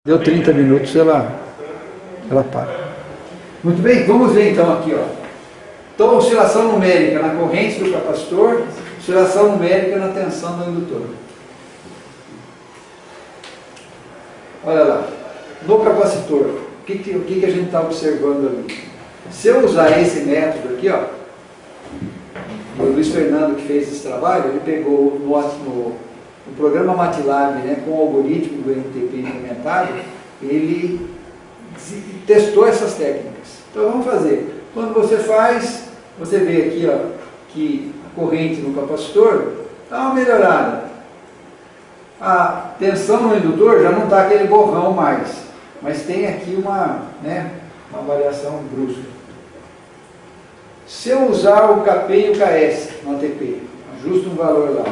Deu 30 minutos, ela para. Muito bem, vamos ver então aqui, ó. Então, oscilação numérica na corrente do capacitor, oscilação numérica na tensão do indutor. Olha lá, no capacitor, o que a gente está observando ali? Se eu usar esse método aqui, ó, o Luiz Fernando que fez esse trabalho, ele pegou no programa MATLAB, né, com o algoritmo do NTP implementado, ele testou essas técnicas. Então vamos fazer. Quando você faz, você vê aqui, ó, que a corrente no capacitor dá uma melhorada. A tensão no indutor já não está aquele borrão mais, mas tem aqui uma variação brusca. Se eu usar o KP e o KS no ATP, ajusto um valor lá,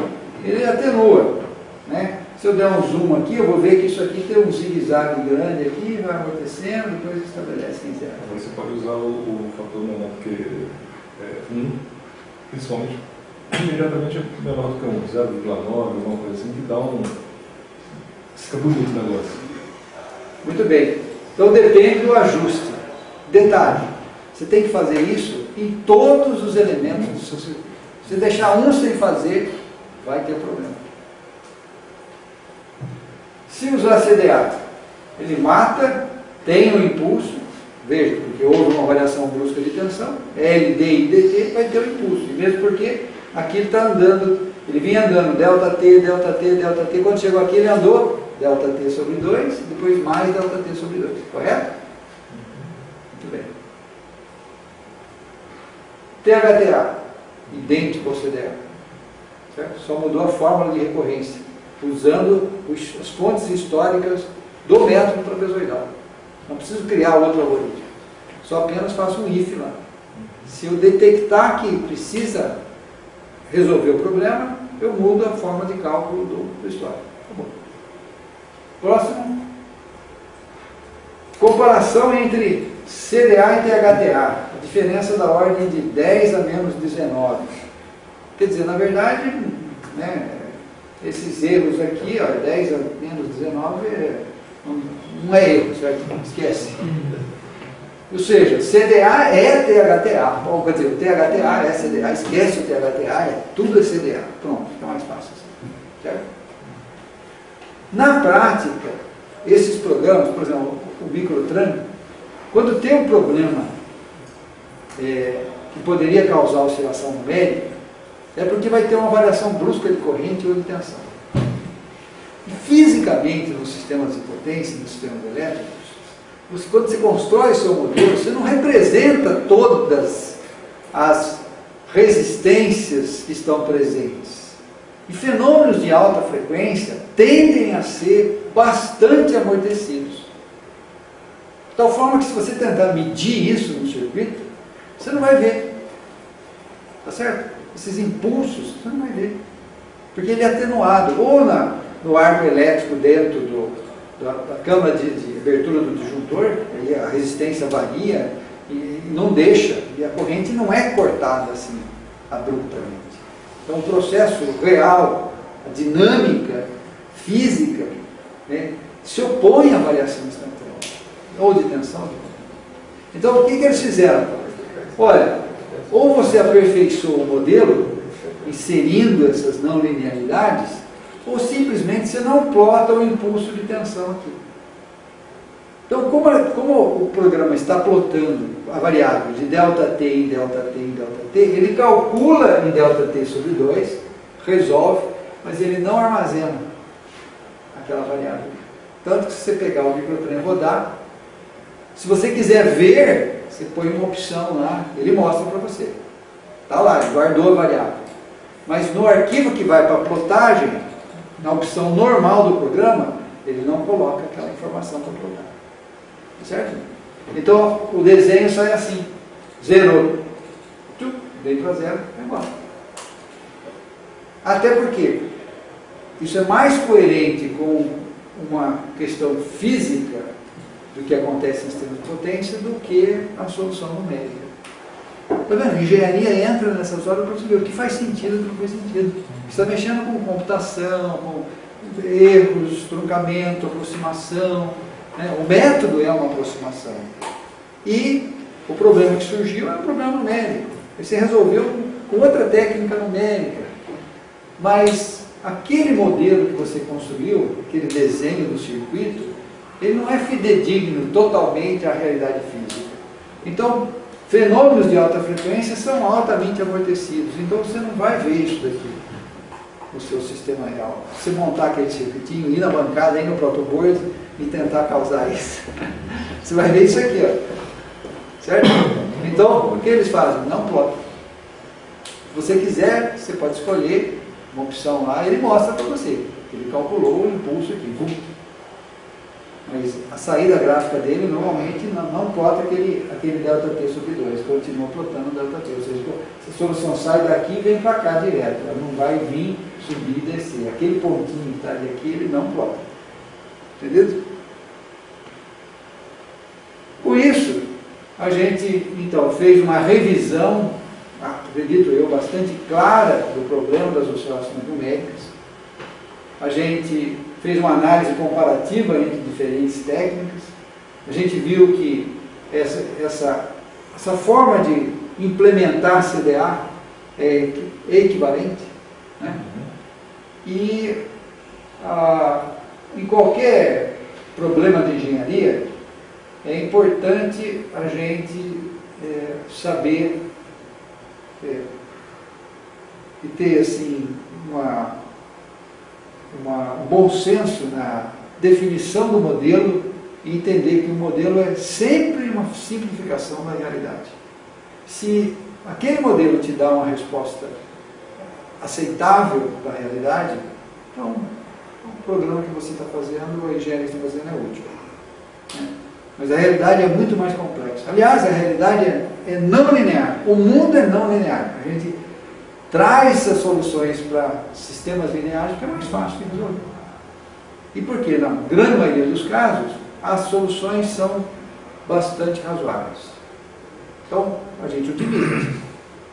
ele atenua, né? Se eu der um zoom aqui, eu vou ver que isso aqui tem um zigue-zague grande aqui, vai amortecendo, depois estabelece quem será. Você pode usar o fator menor, porque principalmente, imediatamente é menor do que 0,9, alguma coisa assim, que dá fica bonito o negócio. Muito bem. Então depende do ajuste. Detalhe, você tem que fazer isso em todos os elementos do seu circuito. Se deixar um sem fazer, vai ter problema. Se usar CDA, ele mata, tem um impulso, veja, porque houve uma variação brusca de tensão, LD e DT vai ter um impulso, e mesmo porque aqui ele está andando, ele vinha andando ΔT, ΔT, ΔT, quando chegou aqui ele andou ΔT sobre 2, depois mais ΔT sobre 2, correto? Muito bem. THTA, idêntico ao CDA, certo? Só mudou a fórmula de recorrência, usando as fontes históricas do método trapezoidal. Não preciso criar outro algoritmo, só apenas faço um if lá. Se eu detectar que precisa resolver o problema, eu mudo a forma de cálculo do histórico. Tá bom. Próximo. Comparação entre CDA e THTA. A diferença da ordem de 10 a menos 19. Quer dizer, na verdade, né, esses erros aqui, ó, 10 a menos 19, não é erro, certo? Esquece. Ou seja, CDA é THTA. Ou, quer dizer, o THTA é CDA. Esquece o THTA, tudo é CDA. Pronto, fica mais fácil assim. Certo? Na prática, esses programas, por exemplo, o Microtran, quando tem um problema que poderia causar oscilação numérica, é porque vai ter uma variação brusca de corrente ou de tensão. E fisicamente, nos sistemas de potência, nos sistemas elétricos, quando você constrói o seu modelo, você não representa todas as resistências que estão presentes. E fenômenos de alta frequência tendem a ser bastante amortecidos. De tal forma que se você tentar medir isso no circuito, você não vai ver. Tá certo? Esses impulsos, você não vai ver. Porque ele é atenuado. Ou no arco elétrico dentro da câmara de abertura do disjuntor, aí a resistência varia e não deixa. E a corrente não é cortada assim, abruptamente. Então o processo real, a dinâmica física, né, se opõe à variação instantânea. Ou de tensão. Ou de corrente. Então o que eles fizeram? Olha, ou você aperfeiçoa o modelo, inserindo essas não linearidades, ou simplesmente você não plota o impulso de tensão aqui. Então, como o programa está plotando a variável de ΔT em ΔT em ΔT, ele calcula em ΔT sobre 2, resolve, mas ele não armazena aquela variável. Tanto que se você pegar o microtrem e rodar, se você quiser ver, você põe uma opção lá, ele mostra para você. Está lá, ele guardou a variável. Mas no arquivo que vai para a plotagem, na opção normal do programa, ele não coloca aquela informação para plotar. Certo? Então, o desenho sai assim. Zerou. Veio para zero, vai embora. Até porque isso é mais coerente com uma questão física do que acontece em sistemas de potência do que a solução numérica. Está vendo? A engenharia entra nessas horas para você ver o que faz sentido e o que não faz sentido. Você está mexendo com computação, com erros, truncamento, aproximação, né? O método é uma aproximação. E o problema que surgiu é um problema numérico. Ele se resolveu com outra técnica numérica. Mas aquele modelo que você construiu, aquele desenho do circuito, ele não é fidedigno totalmente à realidade física. Então, fenômenos de alta frequência são altamente amortecidos. Então, você não vai ver isso daqui no seu sistema real. Você montar aquele circuitinho, ir na bancada, ir no protoboard e tentar causar isso. Você vai ver isso aqui, ó. Certo? Então, o que eles fazem? Não plotam. Se você quiser, você pode escolher uma opção lá, ele mostra para você. Ele calculou o impulso aqui. Mas a saída gráfica dele normalmente não plota aquele ΔT sobre 2, continua plotando o ΔT. Ou seja, se a solução sai daqui e vem para cá direto, ela não vai vir, subir e descer. Aquele pontinho que está aqui, ele não plota. Entendeu? Por isso, a gente então fez uma revisão, acredito eu, bastante clara do problema das oscilações numéricas. A gente fez uma análise comparativa entre diferentes técnicas. A gente viu que essa forma de implementar CDA é equivalente, né? E em qualquer problema de engenharia é importante a gente saber e ter assim um bom senso na definição do modelo e entender que o modelo é sempre uma simplificação da realidade. Se aquele modelo te dá uma resposta aceitável da realidade, então o programa que você está fazendo, a engenharia que está fazendo é útil, né? Mas a realidade é muito mais complexa. Aliás, a realidade é não linear. O mundo é não linear. A gente traz essas soluções para sistemas lineares porque é mais fácil de resolver. E por quê? Na grande maioria dos casos, as soluções são bastante razoáveis. Então, a gente utiliza.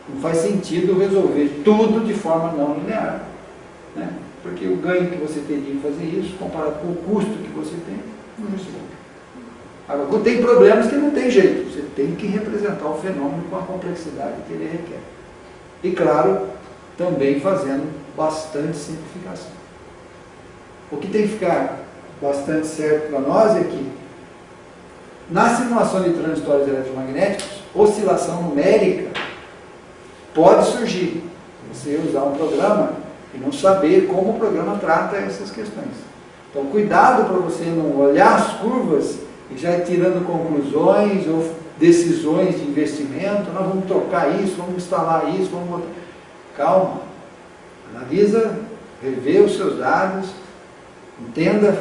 Não faz sentido resolver tudo de forma não linear, né? Porque o ganho que você teria em fazer isso, comparado com o custo que você tem, não resolve. Agora, tem problemas que não tem jeito. Você tem que representar o fenômeno com a complexidade que ele requer. E, claro, também fazendo bastante simplificação. O que tem que ficar bastante certo para nós é que, na simulação de transitórios eletromagnéticos, oscilação numérica pode surgir. Você usar um programa e não saber como o programa trata essas questões. Então, cuidado para você não olhar as curvas e já ir tirando conclusões ou decisões de investimento. Nós vamos trocar isso, vamos instalar isso, vamos botar. Calma. Analisa, revê os seus dados, entenda